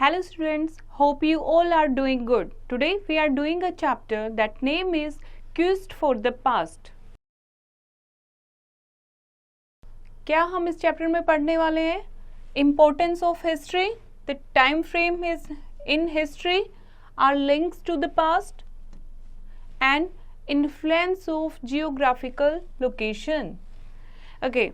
Hello students, hope you all are doing good. Today we are doing a chapter that name is Quest for the Past. क्या हम इस chapter में पढ़ने वाले हैं? Importance of history, the time frame is in history, our links to the past and influence of geographical location. Okay.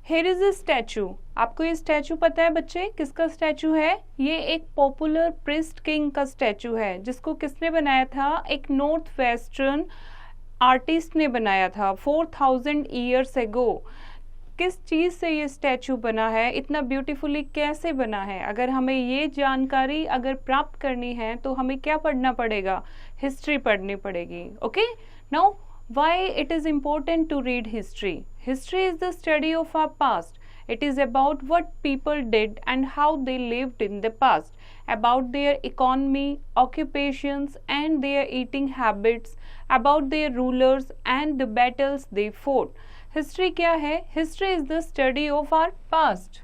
Here is a statue. आपको ये statue पता है बच्चे, किसका स्टैचू है? ये एक पॉपुलर प्रिस्ट किंग का स्टैचू है, जिसको किसने बनाया था? एक नॉर्थ वेस्टर्न आर्टिस्ट ने बनाया था 4000 ईयर्स एगो. किस चीज़ से ये स्टैचू बना है, इतना ब्यूटीफुली कैसे बना है? अगर हमें ये जानकारी अगर प्राप्त करनी है तो हमें क्या पढ़ना पड़ेगा? हिस्ट्री पढ़नी पड़ेगी. Okay, now why it is important to read history? History is the study of our past. It is about what people did and how they lived in the past, about their economy, occupations and their eating habits, about their rulers and the battles they fought. History क्या है? History is the study of our past.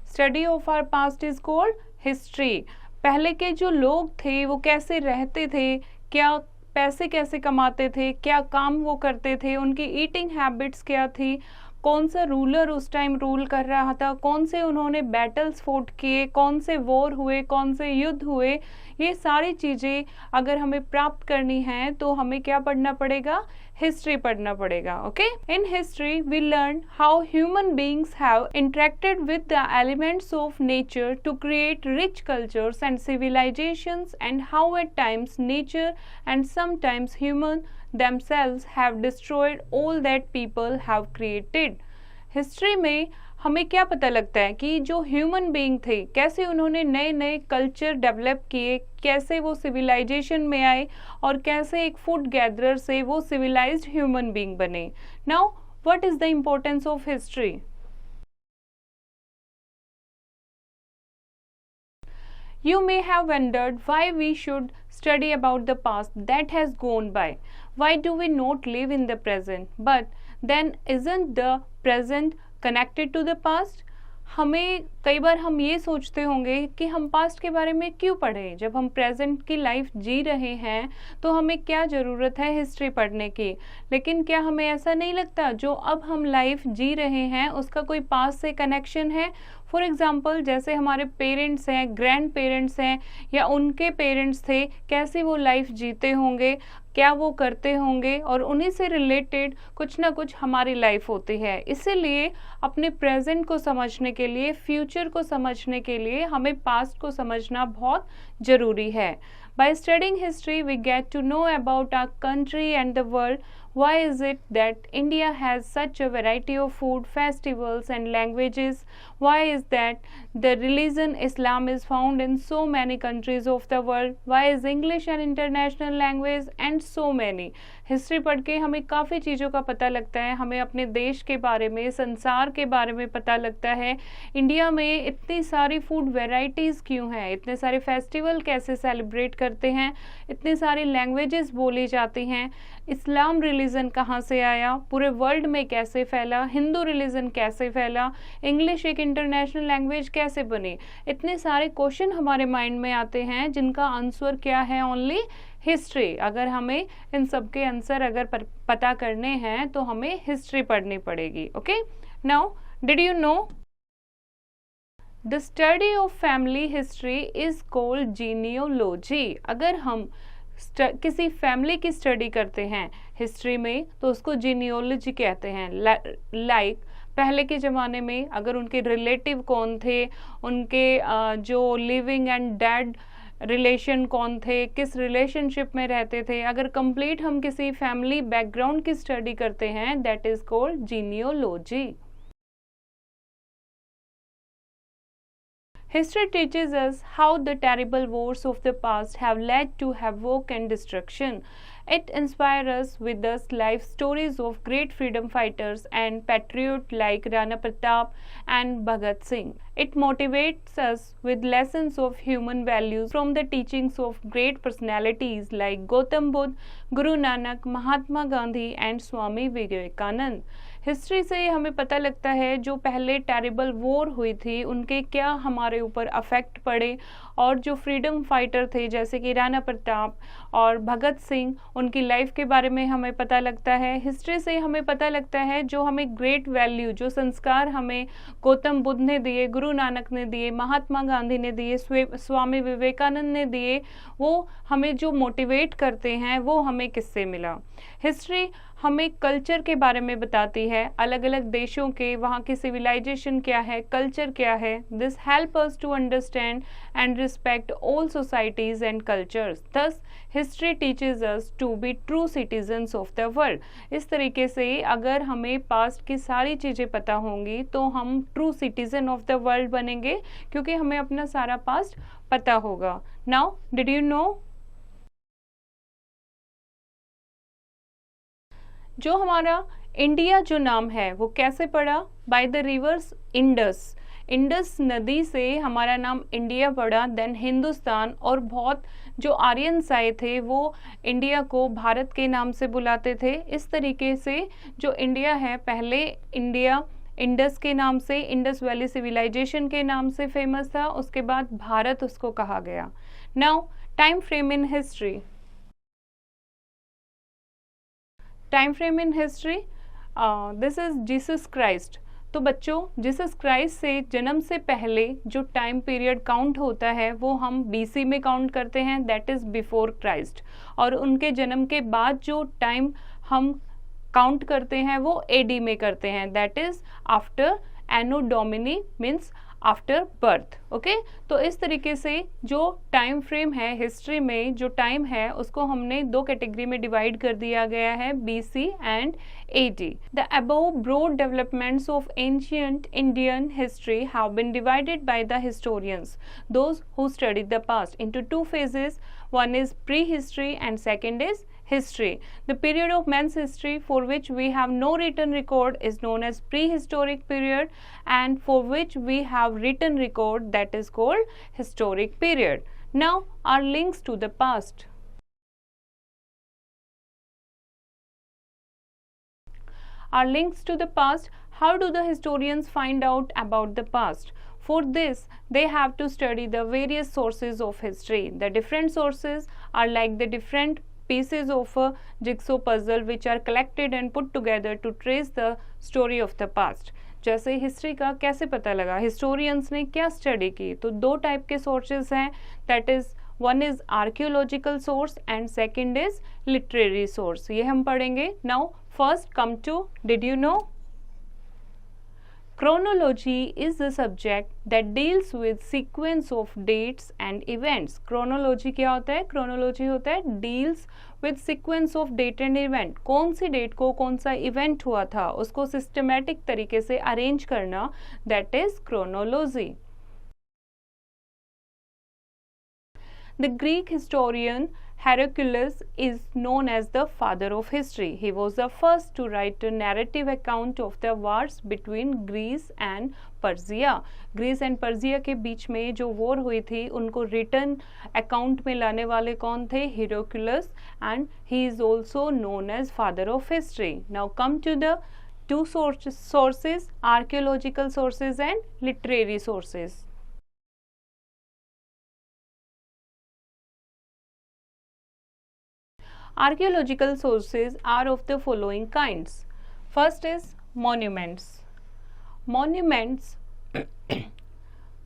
Study of our past is called history. पहले के जो लोग थे वो कैसे रहते थे, क्या पैसे कैसे कमाते थे, क्या काम वो करते थे, उनकी ईटिंग हैबिट्स क्या थी, कौन सा रूलर उस टाइम रूल कर रहा था, कौन से उन्होंने बैटल्स फोर्ट किए, कौन से वॉर हुए, कौन से युद्ध हुए, ये सारी चीज़ें अगर हमें प्राप्त करनी है तो हमें क्या पढ़ना पड़ेगा? हिस्ट्री पढ़ना पड़ेगा. Okay, in history we learn how human beings have interacted with the elements of nature to create rich cultures and civilisations and how at times nature and sometimes human themselves have destroyed all that people have created. History में हमें क्या पता लगता है कि जो human being थे कैसे उन्होंने नए नए कल्चर डेवलप किए, कैसे वो सिविलाइजेशन में आए और कैसे एक फूड गैदरर से वो सिविलाइज्ड ह्यूमन बीइंग बने. Now what is the importance of history? You may have wondered why we should study about the past that has gone by. Why do we not live in the present? But then isn't the present connected to the past? हमें कई बार हम ये सोचते होंगे कि हम past के बारे में क्यों पढ़ें, जब हम प्रेजेंट की लाइफ जी रहे हैं तो हमें क्या ज़रूरत है हिस्ट्री पढ़ने की. लेकिन क्या हमें ऐसा नहीं लगता जो अब हम लाइफ जी रहे हैं उसका कोई पास्ट से कनेक्शन है? फॉर एग्ज़ाम्पल जैसे हमारे पेरेंट्स हैं, ग्रैंड पेरेंट्स हैं या उनके पेरेंट्स थे, कैसे वो लाइफ जीते होंगे, क्या वो करते होंगे, और उन्हीं से रिलेटेड कुछ ना कुछ हमारी लाइफ होती है. इसीलिए अपने प्रेजेंट को समझने के लिए, फ्यूचर को समझने के लिए हमें पास्ट को समझना बहुत ज़रूरी है. By studying history, we get to know about our country and the world. Why is it that India has such a variety of food, festivals and languages? Why is that the religion Islam is found in so many countries of the world? Why is English an international language? And so many. History पढ़ के हमें काफ़ी चीज़ों का पता लगता है. हमें अपने देश के बारे में, संसार के बारे में पता लगता है. इंडिया में इतनी सारी फूड वेराइटीज़ क्यों हैं, इतने सारे फेस्टिवल कैसे सेलिब्रेट करते हैं, इतनी सारी लैंग्वेजेस बोली जाती हैं, इस्लाम रिलीजन कहाँ से आया, पूरे वर्ल्ड में कैसे फैला, हिंदू रिलीजन कैसे फैला, इंग्लिश एक इंटरनेशनल लैंग्वेज कैसे बनी. इतने सारे क्वेश्चन हमारे माइंड में आते हैं जिनका आंसर क्या है? Only history. अगर हमें इन सब के आंसर अगर पता करने हैं तो हमें हिस्ट्री पढ़नी पड़ेगी. Okay, now did you know the study of family history is called genealogy. अगर हम किसी फैमिली की स्टडी करते हैं हिस्ट्री में तो उसको जीनियोलॉजी कहते हैं. लाइक पहले के ज़माने में अगर उनके रिलेटिव कौन थे, उनके जो लिविंग एंड डेड रिलेशन कौन थे, किस रिलेशनशिप में रहते थे, अगर कंप्लीट हम किसी फैमिली बैकग्राउंड की स्टडी करते हैं, that is called genealogy. History teaches us how the terrible wars of the past have led to havoc and destruction. It inspires us with the life stories of great freedom fighters and patriots like Rana Pratap and Bhagat Singh. It motivates us with lessons of human values from the teachings of great personalities like Gautam Buddha, Guru Nanak, Mahatma Gandhi and Swami Vivekanand. History से हमें पता लगता है जो पहले terrible war हुई थी उनके क्या हमारे ऊपर अफेक्ट पड़े, और जो फ्रीडम फाइटर थे जैसे कि राणा प्रताप और भगत सिंह, उनकी लाइफ के बारे में हमें पता लगता है। हिस्ट्री से हमें पता लगता है जो हमें ग्रेट वैल्यू, जो संस्कार हमें गौतम बुद्ध ने दिए, गुरु नानक ने दिए, महात्मा गांधी ने दिए, स्वामी विवेकानंद ने दिए, वो हमें जो मोटिवेट करते हैं वो हमें किससे मिला। हिस्ट्री हमें कल्चर के बारे में बताती है, अलग अलग देशों के वहाँ की सिविलाइजेशन क्या है, कल्चर क्या है। This help us to understand and respect all societies and cultures. Thus history teaches us to be true citizens of the world. इस तरीके से अगर हमें पास्ट की सारी चीज़ें पता होंगी तो हम true citizen of the world बनेंगे, क्योंकि हमें अपना सारा पास्ट पता होगा। नाउ डिड यू नो जो हमारा इंडिया जो नाम है वो कैसे पड़ा? By the reverse Indus. Indus नदी से हमारा नाम इंडिया पड़ा। देन हिंदुस्तान, और बहुत जो आर्यंस आए थे वो इंडिया को भारत के नाम से बुलाते थे। इस तरीके से जो इंडिया है, पहले इंडिया इंडस के नाम से, इंडस वैली सिविलाइजेशन के नाम से फेमस था, उसके बाद भारत उसको कहा गया। Now time frame in history. Time frame in history, this is Jesus Christ. तो बच्चों, जीसस क्राइस्ट से जन्म से पहले जो टाइम पीरियड काउंट होता है वो हम बीसी में काउंट करते हैं, दैट इज बिफोर क्राइस्ट। और उनके जन्म के बाद जो टाइम हम काउंट करते हैं वो एडी में करते हैं, that is after anno domini, means after birth. Okay, तो इस तरीके से जो टाइम फ्रेम है हिस्ट्री में, जो टाइम है उसको हमने दो कैटेगरी में डिवाइड कर दिया गया है, BC and AD. The above broad developments of ancient Indian history have been divided by the historians, those who study the past, into two phases. One is prehistory and second is history. The period of man's history for which we have no written record is known as prehistoric period, and for which we have written record, that is called historic period. Now our links to the past. Our links to the past. How do the historians find out about the past? For this, they have to study the various sources of history. The different sources are like the different pieces of a jigsaw puzzle which are collected and put together to trace the story of the past. जैसे history का कैसे पता लगा, historians ने क्या study की, तो दो टाइप के सोर्सेज हैं, that is one is archaeological source and second is literary source. ये हम पढ़ेंगे। Now first come to, did you know chronology is the subject that deals with sequence of dates and events. chronology क्या होता है? chronology होता है deals with sequence of date and event. कौन सी date को कौन सा इवेंट हुआ था उसको सिस्टमैटिक तरीके से अरेंज करना, that is chronology. The Greek historian Heraclius is known as the father of history. He was the first to write a narrative account of the wars between Greece and Persia. Greece and Persia के बीच में जो war हुई थी उनको return account में लाने वाले कौन थे? Heraclius, and he is also known as father of history. Now come to the two sources, archaeological sources and literary sources. Archaeological sources are of the following kinds. First is monuments.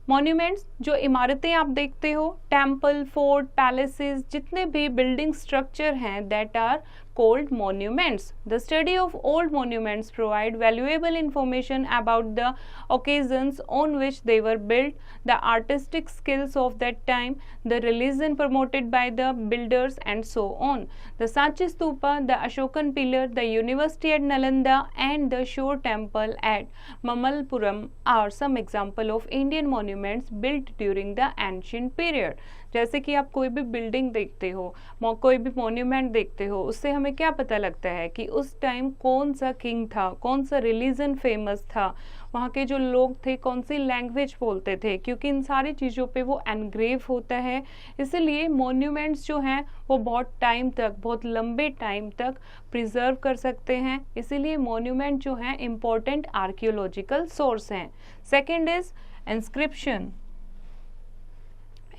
Monuments जो इमारतें आप देखते हो, temple, fort, palaces, जितने भी building structure हैं, that are called monuments. The study of old monuments provide valuable information about the occasions on which they were built, the artistic skills of that time, the religion promoted by the builders, and so on. The Sanchi Stupa, the Ashokan Pillar, the University at Nalanda, and the Shore Temple at Mamalpuram are some example of Indian monuments monuments built during the ancient period. जैसे कि आप कोई भी building देखते हो, कोई भी monument देखते हो, उससे हमें क्या पता लगता है कि उस टाइम कौन सा किंग था, कौन सा रिलीजन फेमस था, वहाँ के जो लोग थे कौन सी लैंग्वेज बोलते थे, क्योंकि इन सारी चीज़ों पे वो एनग्रेव होता है। इसलिए मोन्यूमेंट्स जो हैं वो बहुत टाइम तक, बहुत लंबे टाइम तक प्रिजर्व कर सकते हैं। इसीलिए मोन्यूमेंट जो हैं इम्पोर्टेंट आर्कियोलॉजिकल सोर्स हैं। Second is inscription.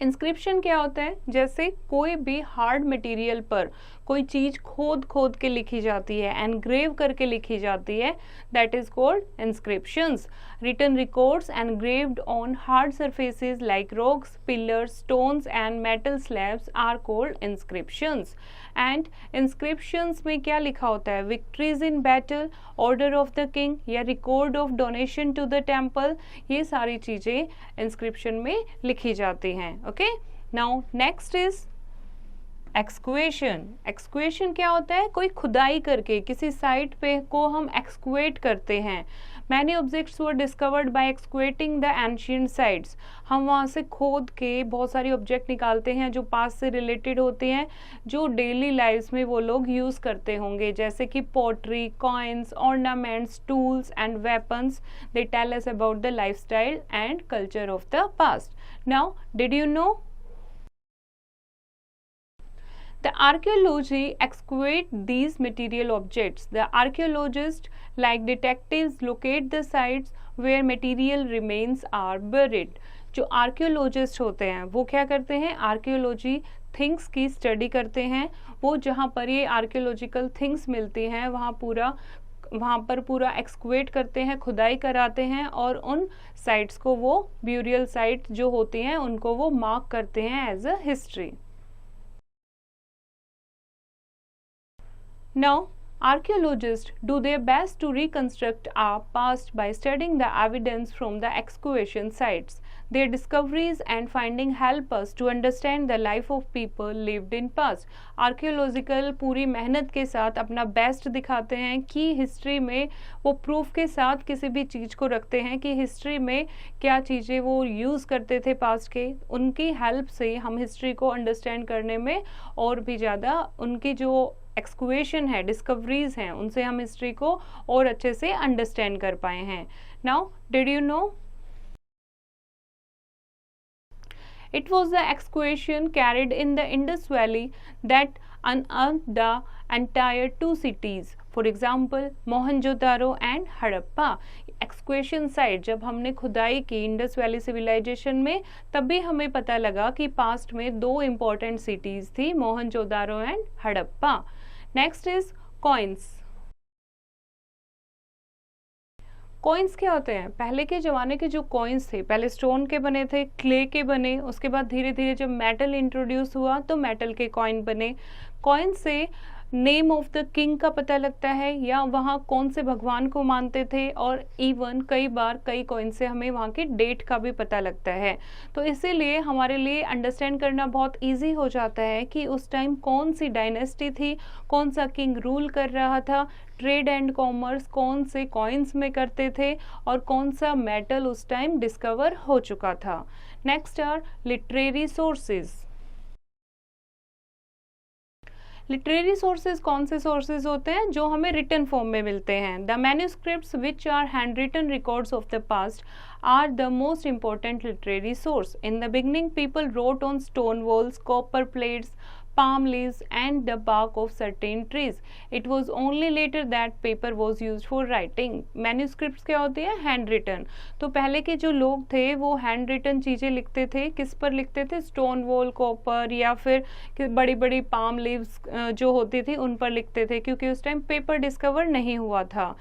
इंस्क्रिप्शन क्या होता है? जैसे कोई भी हार्ड मटेरियल पर कोई चीज खोद खोद के लिखी जाती है, एनग्रेव करके लिखी जाती है, that is called inscriptions. Written records engraved on hard surfaces like rocks, pillars, stones and metal slabs are called inscriptions. And inscriptions में क्या लिखा होता है? Victories in battle, order of the king या record of donation to the temple, ये सारी चीजें inscription में लिखी जाती हैं। Okay, now next is excavation. Excavation क्या होता है? कोई खुदाई करके किसी साइट पे को हम एक्सक्वेट करते हैं। Many objects were discovered by excavating the ancient sites. हम वहाँ से खोद के बहुत सारी ऑब्जेक्ट निकालते हैं जो पास से रिलेटेड होते हैं, जो डेली लाइफ्स में वो लोग यूज़ करते होंगे, जैसे कि pottery, coins, ornaments, tools and weapons. They tell us about the lifestyle and culture of the past. Now did you know the archaeology excavate these material objects? The archaeologists, like detectives, locate the sites where material remains are buried. जो archaeologist होते हैं वो क्या करते हैं? Archaeology things की study करते हैं। वो जहाँ पर ये आर्कियोलॉजिकल थिंग्स मिलती हैं वहाँ पर पूरा एक्सक्वेट करते हैं, खुदाई कराते हैं, और उन साइट्स को वो ब्यूरियल साइट जो होती हैं उनको वो मार्क करते हैं as a history. Now, archaeologists do their best to reconstruct our past by studying the evidence from the excavation sites. Their discoveries and findings help us to understand the life of people lived in past. Archaeological पूरी मेहनत के साथ अपना best दिखाते हैं कि history में वो प्रूफ के साथ किसी भी चीज़ को रखते हैं कि हिस्ट्री में क्या चीज़ें वो यूज़ करते थे पास्ट के। उनकी हेल्प से हम हिस्ट्री को अंडरस्टैंड करने में और भी ज़्यादा, उनकी जो एक्सक्वेशन है, डिस्कवरीज हैं, उनसे हम हिस्ट्री को और अच्छे से अंडरस्टैंड कर पाए हैं। Now did you no it was the excavation carried in the Indus Valley that unearthed the entire two cities, for example Mohenjo-daro and Harappa. Excavation site जब हमने खुदाई की इंडस वैली सिविलाइजेशन में, तभी हमें पता लगा कि पास्ट में दो इम्पोर्टेंट सिटीज थी, Mohenjodaro and Harappa. Next is coins. Coins क्या होते हैं? पहले के ज़माने के जो कॉइन्स थे, पहले स्टोन के बने थे, क्ले के बने, उसके बाद धीरे धीरे जब मेटल इंट्रोड्यूस हुआ तो मेटल के कॉइन बने। कॉइन से नेम ऑफ द किंग का पता लगता है या वहाँ कौन से भगवान को मानते थे, और इवन कई बार कई कॉइन से हमें वहाँ की डेट का भी पता लगता है। तो इसीलिए हमारे लिए अंडरस्टैंड करना बहुत इजी हो जाता है कि उस टाइम कौन सी डायनेस्टी थी, कौन सा किंग रूल कर रहा था, ट्रेड एंड कॉमर्स कौन से कॉइन्स में करते थे, और कौन सा मेटल उस टाइम डिस्कवर हो चुका था। Next are literary sources. Literary sources कौन से सोर्सेज होते हैं? जो हमें रिटन फॉर्म में मिलते हैं। The manuscripts which are handwritten records of the past are the most important literary source. In the beginning, people wrote on stone walls, copper plates, palm leaves and the bark of certain trees. It was only later that paper was used for writing. Manuscripts क्या होती है? Handwritten. तो पहले के जो लोग थे वो हैंड रिटन चीज़ें लिखते थे। किस पर लिखते थे? स्टोन वॉल, कॉपर या फिर बड़ी बड़ी पाम लीव्स जो होती थी उन पर लिखते थे, क्योंकि उस टाइम पेपर डिस्कवर नहीं हुआ था।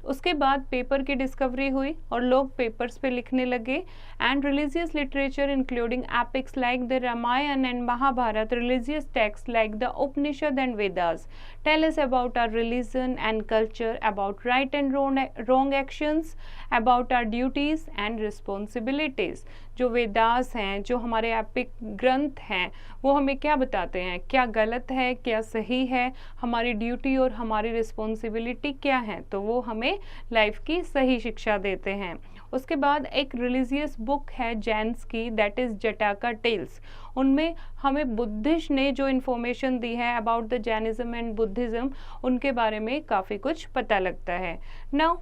उसके बाद पेपर की डिस्कवरी हुई और लोग पेपर्स पे लिखने लगे। And religious literature including epics like the Ramayana and Mahabharata, religious text like the Upanishad and Vedas tell us about our religion and culture, about right and wrong actions, about our duties and responsibilities. जो वेदास हैं, जो हमारे epic ग्रंथ हैं, वो हमें क्या बताते हैं, क्या गलत है, क्या सही है, हमारी ड्यूटी और हमारी रिस्पॉन्सिबिलिटी क्या है, तो वो हमें लाइफ की सही शिक्षा देते हैं। उसके बाद एक रिलीजियस बुक है जैन्स की, दैट इज़ जटाका टेल्स। उनमें हमें बुद्धिस्ट ने जो इन्फॉर्मेशन दी है about the Jainism and Buddhism, उनके बारे में काफ़ी कुछ पता लगता है। Now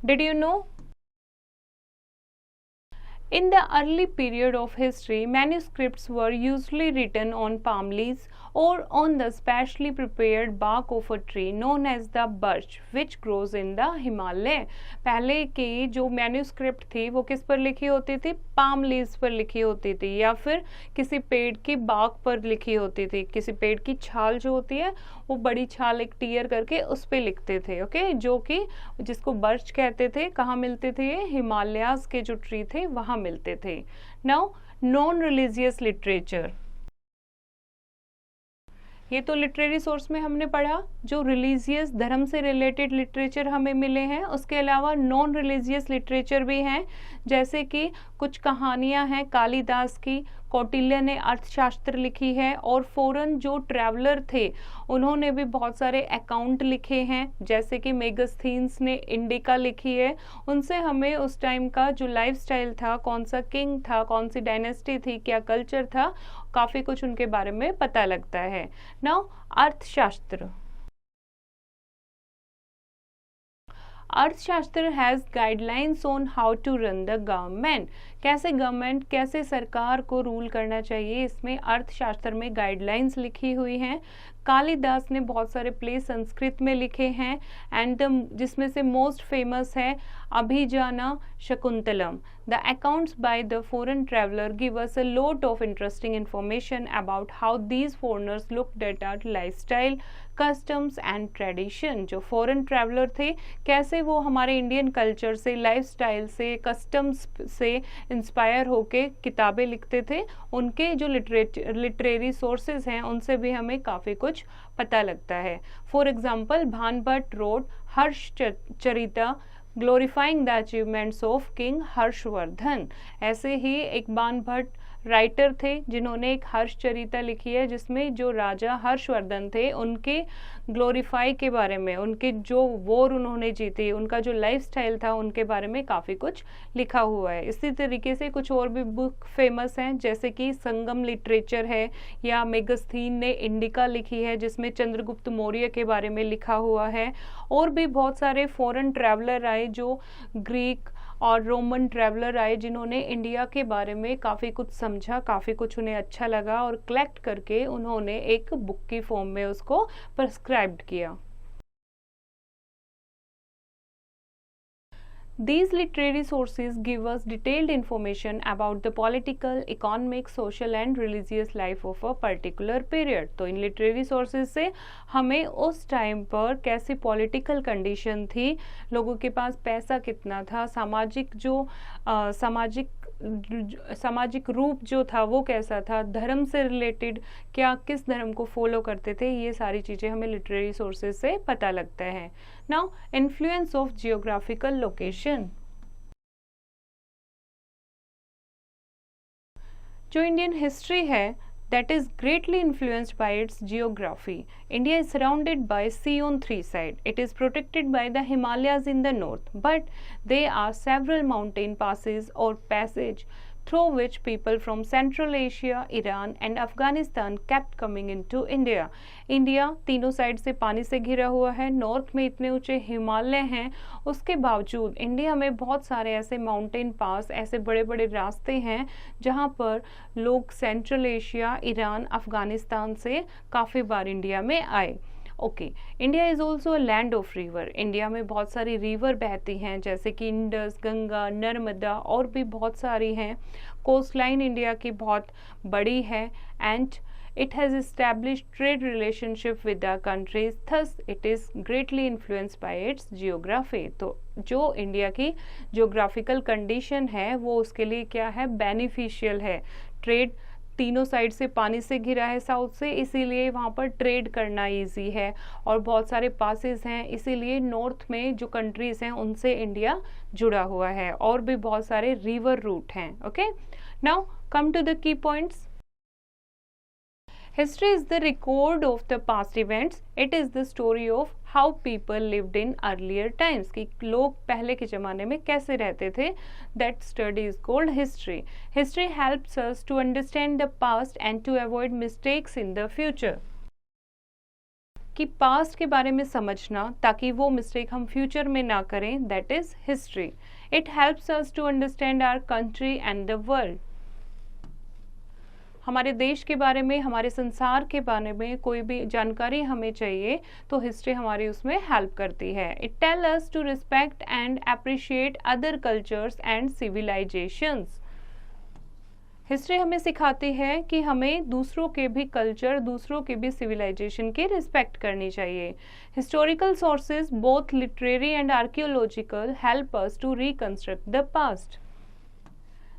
did you no, in the early period of history, manuscripts were usually written on palm leaves or on the specially prepared bark of a tree known as the birch, which grows in the Himalaya. पहले की जो manuscript थी वो किस पर लिखी होती थी, पाम लीव्स पर लिखी होती थी, या फिर किसी पेड़ की बाग पर लिखी होती थी। किसी पेड़ की छाल जो होती है, वो बड़ी छाल एक टीयर करके उस पर लिखते थे, ओके, जो कि जिसको बर्च कहते थे। कहाँ मिलते थे ये, हिमालयाज के जो ट्री थे वहाँ मिलते थे। नाउ नॉन रिलीजियस लिटरेचर, ये तो लिटरेरी सोर्स में हमने पढ़ा, जो रिलीजियस धर्म से रिलेटेड लिटरेचर हमें मिले हैं। उसके अलावा नॉन रिलीजियस लिटरेचर भी हैं, जैसे कि कुछ कहानियां हैं कालिदास की, कौटिल्य ने अर्थशास्त्र लिखी है, और फॉरेन जो ट्रैवलर थे उन्होंने भी बहुत सारे अकाउंट लिखे हैं, जैसे कि मेगस्थीन्स ने इंडिका लिखी है। उनसे हमें उस टाइम का जो लाइफस्टाइल था, कौन सा किंग था, कौन सी डायनेस्टी थी, क्या कल्चर था, काफ़ी कुछ उनके बारे में पता लगता है। Now Arthashastra, Arthashastra has guidelines on how to run the government, कैसे गवर्नमेंट, कैसे सरकार को रूल करना चाहिए, इसमें अर्थशास्त्र में गाइडलाइंस लिखी हुई हैं। कालिदास ने बहुत सारे प्ले संस्कृत में लिखे हैं, एंड जिसमें से मोस्ट फेमस है Abhijnana Shakuntalam. The accounts by the foreign traveller give us a lot of interesting information about how these foreigners looked at our lifestyle, customs and tradition. जो फॉरेन ट्रैवलर थे, कैसे वो हमारे इंडियन कल्चर से, lifestyle से, customs से inspire होके किताबें लिखते थे। उनके जो लिटरेरी सोर्सेज हैं उनसे भी हमें काफ़ी कुछ पता लगता है। For example, Banabhatta wrote Harsha Charita glorifying the achievements of king Harshavardhan. ऐसे ही एक भानभट्ट राइटर थे जिन्होंने एक हर्षचरिता लिखी है, जिसमें जो राजा हर्षवर्धन थे उनके ग्लोरीफाई के बारे में, उनके जो वॉर उन्होंने जीती, उनका जो लाइफस्टाइल था, उनके बारे में काफ़ी कुछ लिखा हुआ है। इसी तरीके से कुछ और भी बुक फेमस हैं, जैसे कि संगम लिटरेचर है, या मेगस्थीन ने इंडिका लिखी है जिसमें चंद्रगुप्त मौर्य के बारे में लिखा हुआ है। और भी बहुत सारे फॉरेन ट्रैवलर आए, जो ग्रीक और रोमन ट्रैवलर आए, जिन्होंने इंडिया के बारे में काफ़ी कुछ समझा, काफ़ी कुछ उन्हें अच्छा लगा, और कलेक्ट करके उन्होंने एक बुक की फॉर्म में उसको प्रिस्क्राइब्ड किया। These literary sources give us detailed information about the political, economic, social and religious life of a particular period. तो इन literary sources से हमें उस टाइम पर कैसी पॉलिटिकल कंडीशन थी, लोगों के पास पैसा कितना था, सामाजिक रूप जो था वो कैसा था, धर्म से रिलेटेड क्या, किस धर्म को फॉलो करते थे, ये सारी चीज़ें हमें लिटरेरी सोर्सेज से पता लगता है। Now influence of geographical location, जो इंडियन हिस्ट्री है that is greatly influenced by its geography. India is surrounded by sea on three sides. It is protected by the Himalayas in the north, but there are several mountain passes or passage through which people from Central Asia, Iran and Afghanistan kept coming into India. India तीनों side से पानी से घिरा हुआ है, north में इतने ऊंचे हिमालय हैं, उसके बावजूद इंडिया में बहुत सारे ऐसे माउंटेन पास, ऐसे बड़े बड़े रास्ते हैं जहां पर लोग सेंट्रल एशिया, ईरान, अफगानिस्तान से काफ़ी बार इंडिया में आए। Okay, India is also a land of river. India में बहुत सारी रिवर बहती हैं, जैसे कि इंडस, गंगा, नर्मदा और भी बहुत सारी हैं। कोस्ट लाइन इंडिया की बहुत बड़ी है, and it has established trade relationship with the countries, thus it is greatly influenced by its geography. तो जो इंडिया की जियोग्राफिकल कंडीशन है वो उसके लिए क्या है, बेनिफिशियल है। ट्रेड तीनों साइड से पानी से घिरा है साउथ से, इसीलिए वहाँ पर ट्रेड करना इजी है, और बहुत सारे पासेस हैं, इसीलिए नॉर्थ में जो कंट्रीज हैं उनसे इंडिया जुड़ा हुआ है, और भी बहुत सारे रिवर रूट हैं। Okay, Now come to the key points. History is the record of the past events. It is the story of how people lived in earlier times. कि लोग पहले के ज़माने में कैसे रहते थे. That study is called history. History helps us to understand the past and to avoid mistakes in the future. कि पास्ट के बारे में समझना ताकि वो मिस्टेक हम फ्यूचर में ना करें. That is history. It helps us to understand our country and the world. हमारे देश के बारे में, हमारे संसार के बारे में कोई भी जानकारी हमें चाहिए तो हिस्ट्री हमारी उसमें हेल्प करती है. It tell us to respect and appreciate other cultures and civilisations. History हमें सिखाती है कि हमें दूसरों के भी कल्चर, दूसरों के भी सिविलाइजेशन की रिस्पेक्ट करनी चाहिए. Historical sources both literary and archaeological help us to reconstruct the past.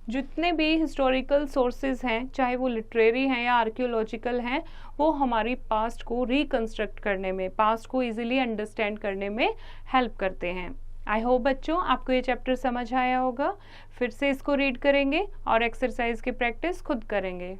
जितने भी हिस्टोरिकल सोर्सेज हैं, चाहे वो लिटरेरी हैं या आर्कियोलॉजिकल हैं, वो हमारी पास्ट को रिकंस्ट्रक्ट करने में, पास्ट को इजीली अंडरस्टैंड करने में हेल्प करते हैं. आई होप बच्चों आपको ये चैप्टर समझ आया होगा. फिर से इसको रीड करेंगे और एक्सरसाइज की प्रैक्टिस खुद करेंगे.